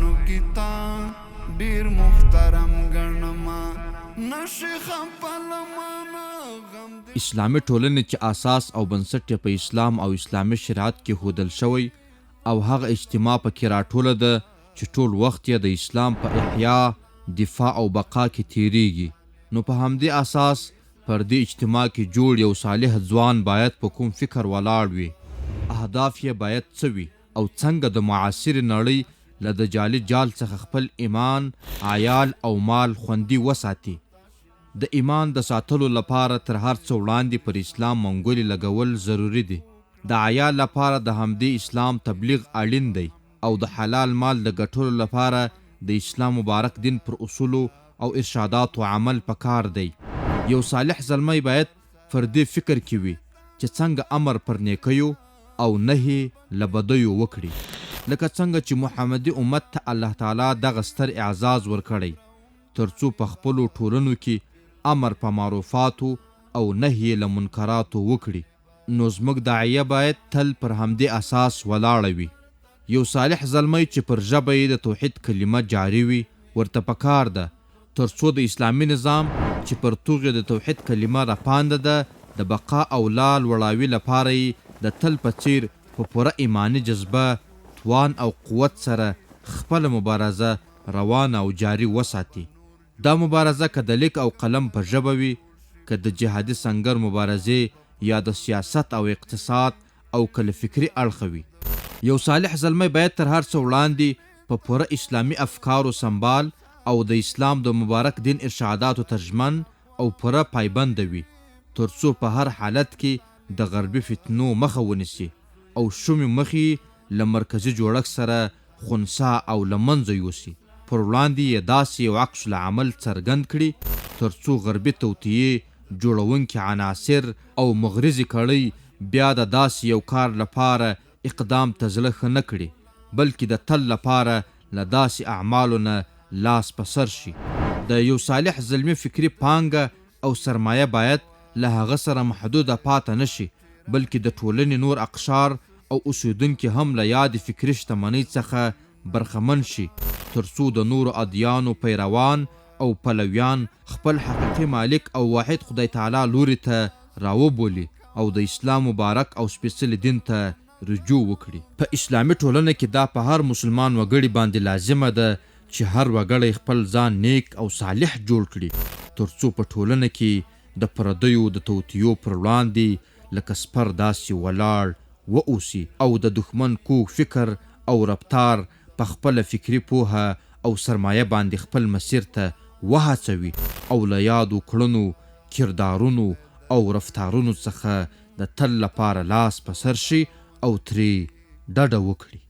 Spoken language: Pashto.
نو کتا ډیر محترم ګڼما نشي خپلمانا غم اسلامي ټولنې چې اساس او بنسټ په اسلام او اسلامي شریعت کې هودل شوی او هغه اجتماع پکې راټوله ده چې ټول وخت یې د اسلام په احیا، دفاع او بقا کې تیریږي. نو په همدې اساس پر دې اجتماع کې جوړ یو صالح ځوان باید په کوم فکر ولاړ وي، اهداف یې باید څه وي او څنګه د معاصرې نړۍ له دجالي جال څخه خپل ایمان، عیال او مال خوندي وساتي. د ایمان د ساتلو لپاره تر هر څه وړاندې پر اسلام منګولې لګول ضروري دي. د عیال لپاره د همدې اسلام تبلیغ اړین دی او د حلال مال د ګټلو لپاره د اسلام مبارک دین پر اصولو او ارشاداتو عمل پکار دی. یو صالح زلمی باید پر دې فکر کې وي چې څنګه امر پر نیکیو او نهي له بدیو وکړي، لکه څنګه چې محمدي امت ته الله تعالی دغه ستر اعزاز ورکړی ترڅو په خپلو ټولنو کې امر په معروفاتو او نهي له منکراتو وکړي. نو زموږ داعیه باید تل پر همدې اساس ولاړه وي. یو صالح زلمی چې پر ژبه یې د توحید کلمه جاری وي ورته پکار ده ترڅو د اسلامي نظام چې پر توغې د توحید کلمه راپانده ده د بقا او لال وړاوي لپاره یې د تل په څیر په پوره ایماني جذبه، توان او قوت سره خپل مبارزه روانه او جاری وساتي. دا مبارزه که د لیک او قلم په ژبه وي، که د جهادي سنگر مبارزې یا د سیاست او اقتصاد او که فکري اړخ وي. یو صالح زلمی باید تر هر څه وړاندې په پوره اسلامي افکارو سمبال او د اسلام د مبارک دین ارشاداتو ترجمن او پوره پایبند وي ترڅو په هر حالت کې د غربي فتنو مخه ونیسي او شومې مخې له مرکزي جوړښت سره خنثی او له منځه یوسي. پر وړاندې یې داسې یو عکس العمل څرګند کړي ترڅو غربي توطیې جوړونکي عناصر او مغرضي کړۍ بیا د داسې یو کار لپاره اقدام ته زړه ښه نه کړي، بلکې د تل لپاره له داسې اعمالو نه لاس په سر شي. د یو صالح زلمي فکري پانګه او سرمایه باید له هغه سره محدوده پاته نشي، بلکې د ټولنې نور اقشار او اوسیدونکي هم له یادې فکري شتمنۍ څخه برخمن شي ترڅو د نورو ادیانو پیروان او پلویان خپل حقیقي مالک او واحد خدای تعالی لوري ته راوبولي او د اسلام مبارک او سپیڅلي دین ته رجوع وکړي. په اسلامي ټولنه کې دا په هر مسلمان وګړي باندې لازمه ده چې هر وګړی خپل ځان نیک او صالح جوړ کړي ترڅو په ټولنه کې د پردیو د توطیو پر وړاندې لکه سپر داسې ولاړ واوسي او د دښمن کوږ فکر او رفتار په خپل فکري پوهه او سرمایه باندې خپل مسیر ته وهڅوي او له یادو کړنو، کردارونو او رفتارونو څخه د تل لپاره لاس په سر شي او ترې ډډه وکړي.